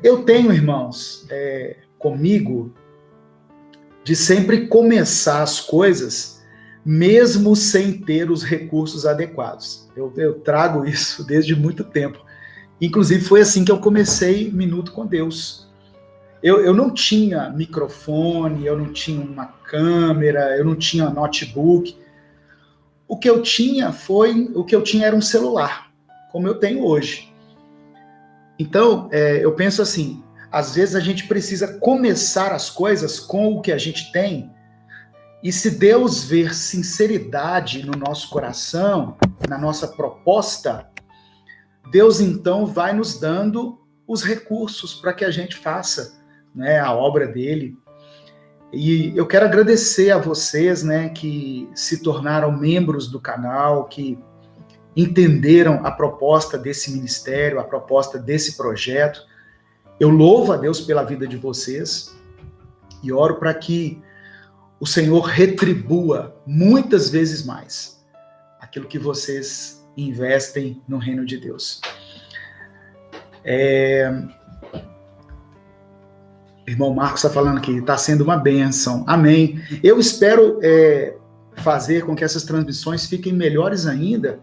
Eu tenho, irmãos, comigo, de sempre começar as coisas, mesmo sem ter os recursos adequados. Eu trago isso desde muito tempo. Inclusive, foi assim que eu comecei Minuto com Deus. Eu não tinha microfone, eu não tinha uma câmera, eu não tinha notebook. O que eu tinha era um celular, como eu tenho hoje. Então, eu penso assim, às vezes a gente precisa começar as coisas com o que a gente tem, e se Deus ver sinceridade no nosso coração, na nossa proposta, Deus então vai nos dando os recursos para que a gente faça, né, a obra dele. E eu quero agradecer a vocês, né, que se tornaram membros do canal, que entenderam a proposta desse ministério, a proposta desse projeto. Eu louvo a Deus pela vida de vocês e oro para que o Senhor retribua muitas vezes mais aquilo que vocês investem no reino de Deus. Irmão Marcos está falando aqui, está sendo uma bênção. Amém. Eu espero fazer com que essas transmissões fiquem melhores ainda,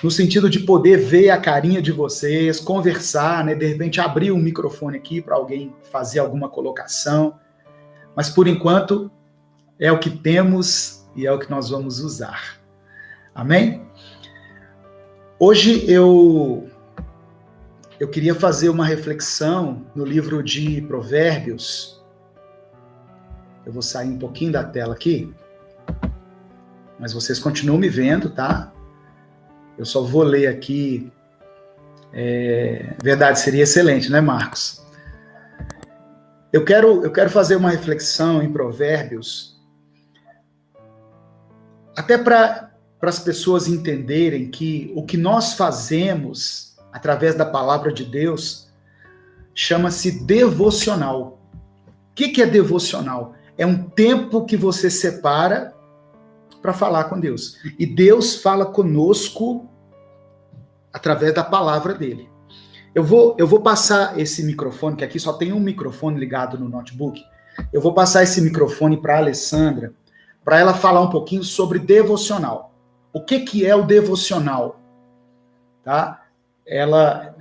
no sentido de poder ver a carinha de vocês, conversar, né? De repente abrir um microfone aqui para alguém fazer alguma colocação. Mas por enquanto é o que temos e é o que nós vamos usar. Amém? Hoje eu queria fazer uma reflexão no livro de Provérbios. Eu vou sair um pouquinho da tela aqui, mas vocês continuam me vendo, tá? Eu só vou ler aqui. Verdade, seria excelente, né, Marcos? Eu quero fazer uma reflexão em Provérbios, até para as pessoas entenderem que o que nós fazemos através da palavra de Deus chama-se devocional. O que é devocional? É um tempo que você separa para falar com Deus. E Deus fala conosco através da palavra dele. Eu vou passar esse microfone, que aqui só tem um microfone ligado no notebook. Eu vou passar esse microfone para a Alessandra, para ela falar um pouquinho sobre devocional. O que é o devocional? Tá? Ela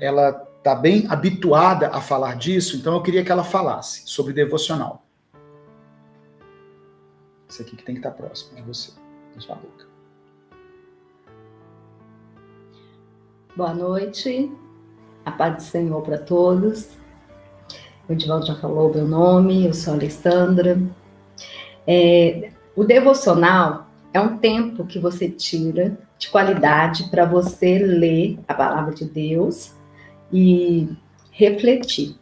está bem habituada a falar disso, então eu queria que ela falasse sobre devocional. Esse aqui que tem que estar próximo de você, na sua boca. Boa noite, a paz do Senhor para todos. O Edivaldo já falou meu nome, eu sou a Alessandra. O devocional é um tempo que você tira de qualidade para você ler a palavra de Deus e refletir.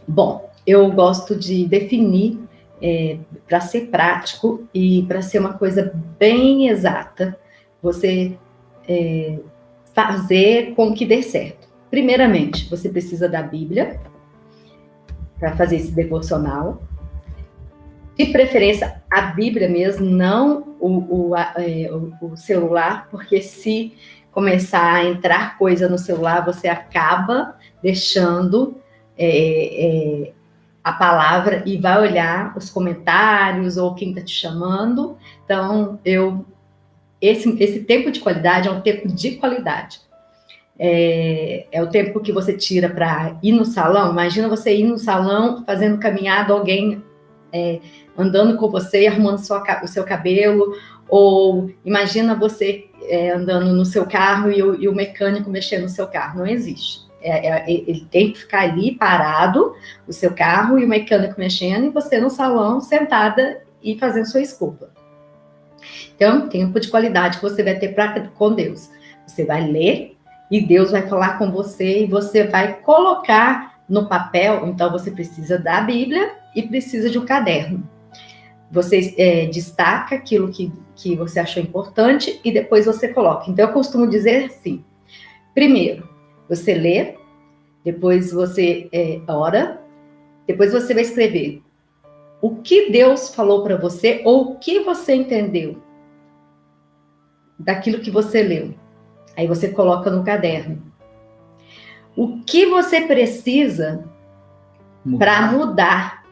Bom, eu gosto de definir para ser prático e para ser uma coisa bem exata, você fazer com que dê certo. Primeiramente, você precisa da Bíblia para fazer esse devocional. De preferência, a Bíblia mesmo, não o celular, porque se começar a entrar coisa no celular, você acaba deixando a palavra e vai olhar os comentários ou quem está te chamando. Então, esse tempo de qualidade é um tempo de qualidade. É o tempo que você tira para ir no salão. Imagina você ir no salão fazendo caminhada, alguém andando com você, arrumando o seu cabelo, ou imagina você andando no seu carro e o mecânico mexendo no seu carro. Não existe. Ele tem que ficar ali parado, o seu carro e o mecânico mexendo, e você no salão, sentada e fazendo sua escova. Então, tempo de qualidade que você vai ter com Deus. Você vai ler e Deus vai falar com você e você vai colocar no papel. Então, você precisa da Bíblia e precisa de um caderno. Você destaca aquilo que você achou importante e depois você coloca. Então, eu costumo dizer assim: primeiro, você lê, depois você ora, depois você vai escrever o que Deus falou para você ou o que você entendeu daquilo que você leu. Aí você coloca no caderno. O que você precisa para mudar?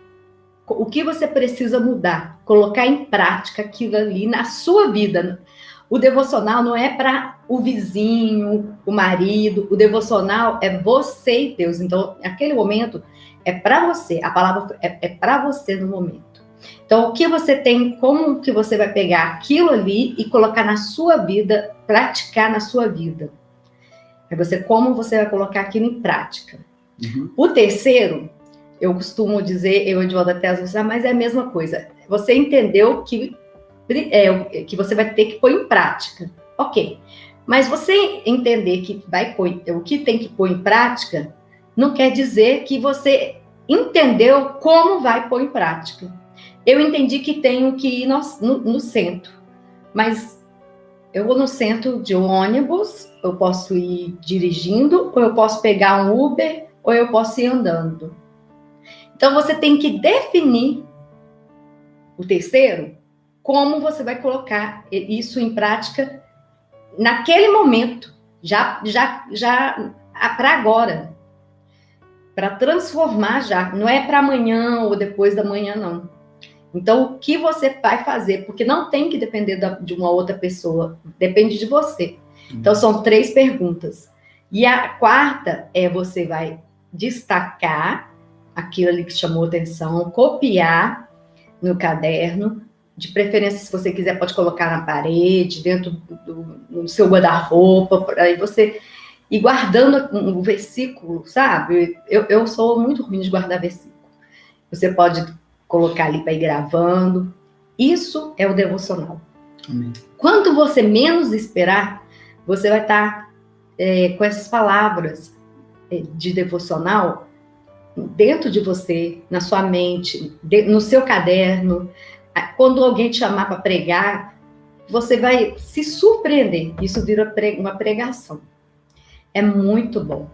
O que você precisa mudar? Colocar em prática aquilo ali na sua vida. O devocional não é para o vizinho, o marido. O devocional é você e Deus. Então, naquele momento, é para você. A palavra é para você no momento. Então, o que você tem, como que você vai pegar aquilo ali e colocar na sua vida, praticar na sua vida? É como você vai colocar aquilo em prática. Uhum. O terceiro, eu costumo dizer, eu de volta até às vezes, mas é a mesma coisa. Você entendeu que você vai ter que pôr em prática. Ok. Mas você entender que o que tem que pôr em prática, não quer dizer que você entendeu como vai pôr em prática. Eu entendi que tenho que ir no centro, mas eu vou no centro de ônibus, eu posso ir dirigindo, ou eu posso pegar um Uber, ou eu posso ir andando. Então, você tem que definir, o terceiro, como você vai colocar isso em prática naquele momento, já para agora, para transformar já. Não é para amanhã ou depois da manhã, não. Então, o que você vai fazer? Porque não tem que depender de uma outra pessoa, depende de você. Então, são 3 perguntas. E a quarta você vai destacar aquilo ali que chamou atenção, copiar no caderno, de preferência, se você quiser, pode colocar na parede, dentro do seu guarda-roupa, aí você ir guardando o versículo, sabe? Eu sou muito ruim de guardar versículo. Você pode colocar ali para ir gravando. Isso é o devocional. Amém. Quando você menos esperar, você vai estar com essas palavras de devocional dentro de você, na sua mente, no seu caderno. Quando alguém te chamar para pregar, você vai se surpreender. Isso vira uma pregação. É muito bom.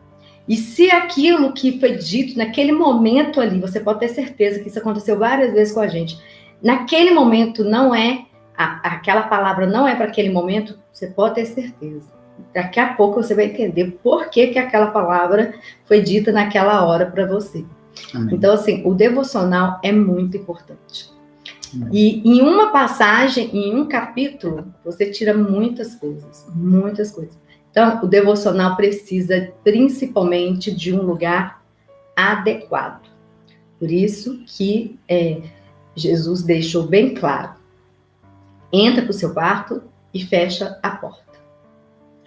E se aquilo que foi dito naquele momento ali, você pode ter certeza que isso aconteceu várias vezes com a gente, naquele momento não é, aquela palavra não é para aquele momento, você pode ter certeza. Daqui a pouco você vai entender por que aquela palavra foi dita naquela hora para você. Amém. Então, assim, o devocional é muito importante. Amém. E em uma passagem, em um capítulo, você tira muitas coisas, muitas coisas. Então, o devocional precisa principalmente de um lugar adequado. Por isso que Jesus deixou bem claro. Entra para o seu quarto e fecha a porta.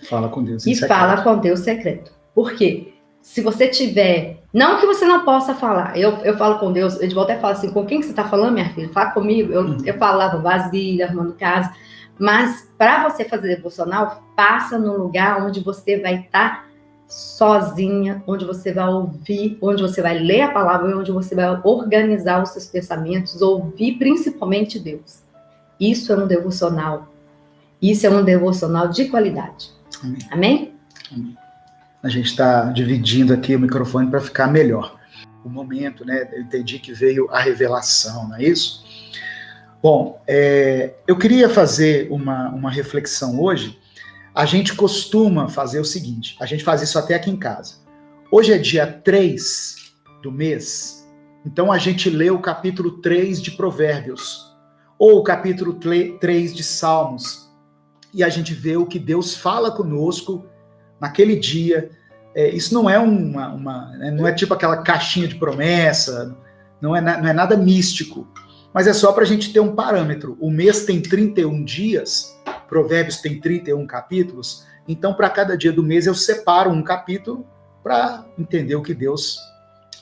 Fala com Deus. E fala com Deus secreto. Por quê? Se você tiver... Não que você não possa falar. Eu falo com Deus, eu de volta e falo assim, com quem que você está falando, minha filha? Fala comigo. Eu falava vasilha, arrumando casa. Mas para você fazer devocional, passa num lugar onde você vai estar sozinha, onde você vai ouvir, onde você vai ler a palavra, onde você vai organizar os seus pensamentos, ouvir principalmente Deus. Isso é um devocional. Isso é um devocional de qualidade. Amém? Amém? Amém. A gente está dividindo aqui o microfone para ficar melhor. O momento, né? Eu entendi que veio a revelação, não é isso? Bom, eu queria fazer uma reflexão hoje. A gente costuma fazer o seguinte, a gente faz isso até aqui em casa. Hoje é dia 3 do mês, então a gente lê o capítulo 3 de Provérbios, ou o capítulo 3 de Salmos, e a gente vê o que Deus fala conosco naquele dia. Isso não é não é tipo aquela caixinha de promessa, não é nada místico, mas é só para a gente ter um parâmetro. O mês tem 31 dias, Provérbios tem 31 capítulos, então para cada dia do mês eu separo um capítulo para entender o que Deus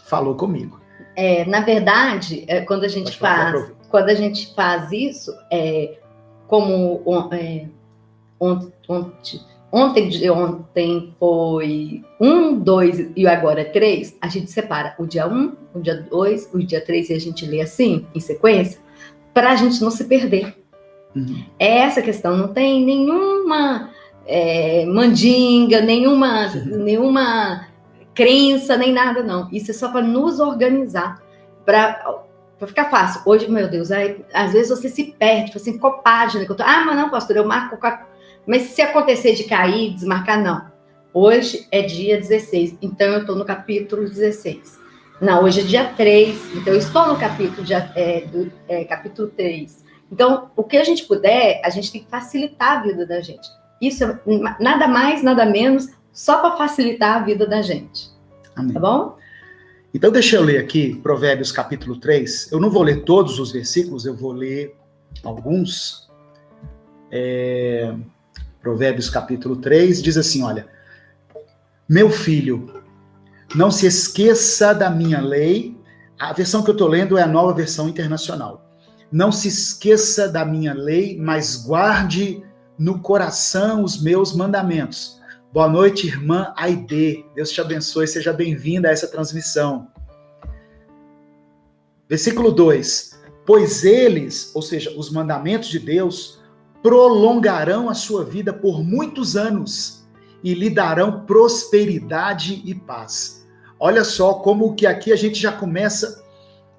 falou comigo. Na verdade, quando a gente faz isso, como ontem foi 1, 2 e agora 3, a gente separa o dia 1, o dia 2, o dia 3 e a gente lê assim, em sequência, para a gente não se perder. Uhum. É essa questão, não tem nenhuma mandinga, nenhuma crença, nem nada, não. Isso é só para nos organizar, para ficar fácil. Hoje, meu Deus, às vezes você se perde, tipo assim, qual página que eu tô? Mas não, pastor, eu marco... Mas se acontecer de cair, desmarcar, não. Hoje é dia 16, então eu estou no capítulo 16. Não, hoje é dia 3, então eu estou no capítulo, capítulo 3. Então, o que a gente puder, a gente tem que facilitar a vida da gente. Isso é nada mais, nada menos, só para facilitar a vida da gente. Amém. Tá bom? Então, deixa eu ler aqui Provérbios capítulo 3. Eu não vou ler todos os versículos, eu vou ler alguns. Provérbios capítulo 3 diz assim, olha: meu filho, não se esqueça da minha lei. A versão que eu estou lendo é a Nova Versão Internacional. Não se esqueça da minha lei, mas guarde no coração os meus mandamentos. Boa noite, irmã Aide. Deus te abençoe, seja bem-vinda a essa transmissão. Versículo 2. Pois eles, ou seja, os mandamentos de Deus, prolongarão a sua vida por muitos anos e lhe darão prosperidade e paz. Olha só como que aqui a gente já começa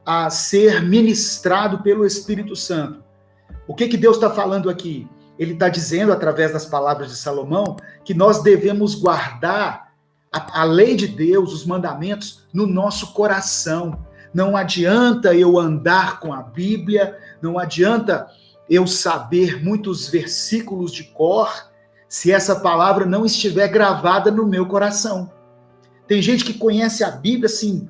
a ser ministrado pelo Espírito Santo. O que Deus está falando aqui? Ele está dizendo, através das palavras de Salomão, que nós devemos guardar a lei de Deus, os mandamentos, no nosso coração. Não adianta eu andar com a Bíblia, não adianta eu saber muitos versículos de cor, se essa palavra não estiver gravada no meu coração. Tem gente que conhece a Bíblia, assim,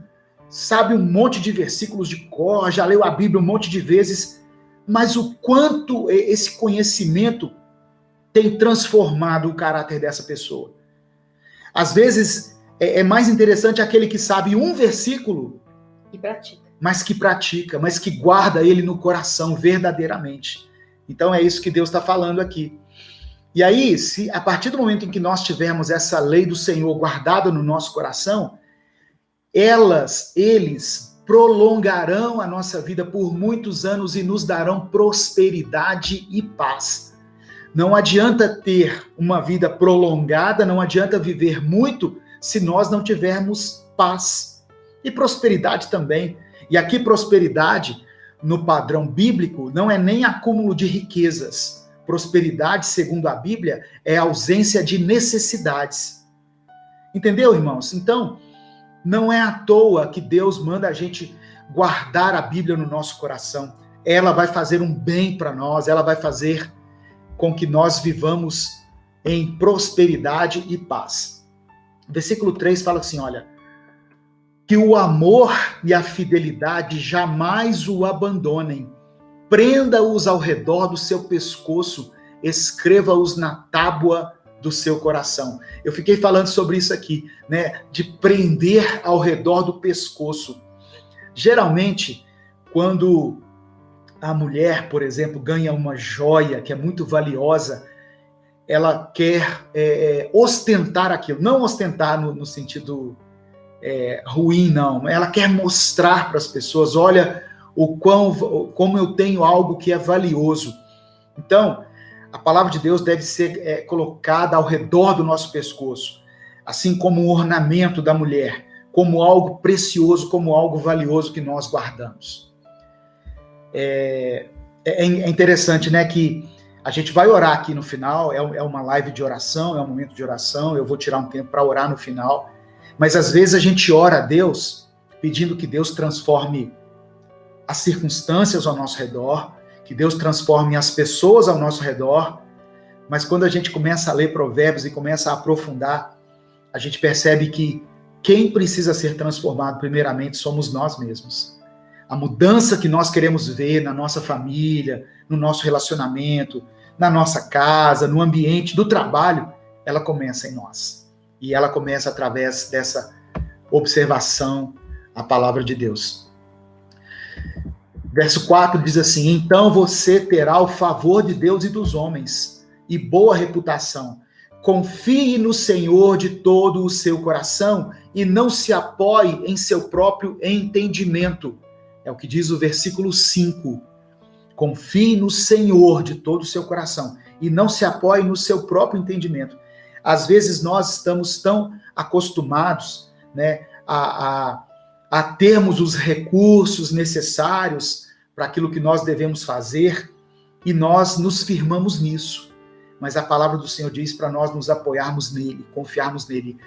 sabe um monte de versículos de cor, já leu a Bíblia um monte de vezes, mas o quanto esse conhecimento tem transformado o caráter dessa pessoa. Às vezes, é mais interessante aquele que sabe um versículo, e pratica. Mas que guarda ele no coração verdadeiramente. Então é isso que Deus está falando aqui. E aí, se a partir do momento em que nós tivermos essa lei do Senhor guardada no nosso coração, eles prolongarão a nossa vida por muitos anos e nos darão prosperidade e paz. Não adianta ter uma vida prolongada, não adianta viver muito se nós não tivermos paz. E prosperidade também. E aqui prosperidade, no padrão bíblico, não é nem acúmulo de riquezas. Prosperidade, segundo a Bíblia, é ausência de necessidades. Entendeu, irmãos? Então, não é à toa que Deus manda a gente guardar a Bíblia no nosso coração. Ela vai fazer um bem para nós, ela vai fazer com que nós vivamos em prosperidade e paz. Versículo 3 fala assim, olha: que o amor e a fidelidade jamais o abandonem. Prenda-os ao redor do seu pescoço, escreva-os na tábua do seu coração. Eu fiquei falando sobre isso aqui, né? De prender ao redor do pescoço. Geralmente, quando a mulher, por exemplo, ganha uma joia que é muito valiosa, ela quer ostentar aquilo. Não ostentar no sentido ruim, não. Ela quer mostrar para as pessoas, olha como eu tenho algo que é valioso. Então, a palavra de Deus deve ser colocada ao redor do nosso pescoço, assim como um ornamento da mulher, como algo precioso, como algo valioso que nós guardamos. É interessante, né, que a gente vai orar aqui no final, é uma live de oração, é um momento de oração, eu vou tirar um tempo para orar no final, mas às vezes a gente ora a Deus pedindo que Deus transforme as circunstâncias ao nosso redor, que Deus transforme as pessoas ao nosso redor, mas quando a gente começa a ler Provérbios e começa a aprofundar, a gente percebe que quem precisa ser transformado primeiramente somos nós mesmos. A mudança que nós queremos ver na nossa família, no nosso relacionamento, na nossa casa, no ambiente do trabalho, ela começa em nós. E ela começa através dessa observação à palavra de Deus. Verso 4 diz assim: então você terá o favor de Deus e dos homens, e boa reputação. Confie no Senhor de todo o seu coração, e não se apoie em seu próprio entendimento. É o que diz o versículo 5. Confie no Senhor de todo o seu coração, e não se apoie no seu próprio entendimento. Às vezes nós estamos tão acostumados, né, a termos os recursos necessários para aquilo que nós devemos fazer, e nós nos firmamos nisso. mas a palavra do Senhor diz para nós nos apoiarmos nele, confiarmos nele.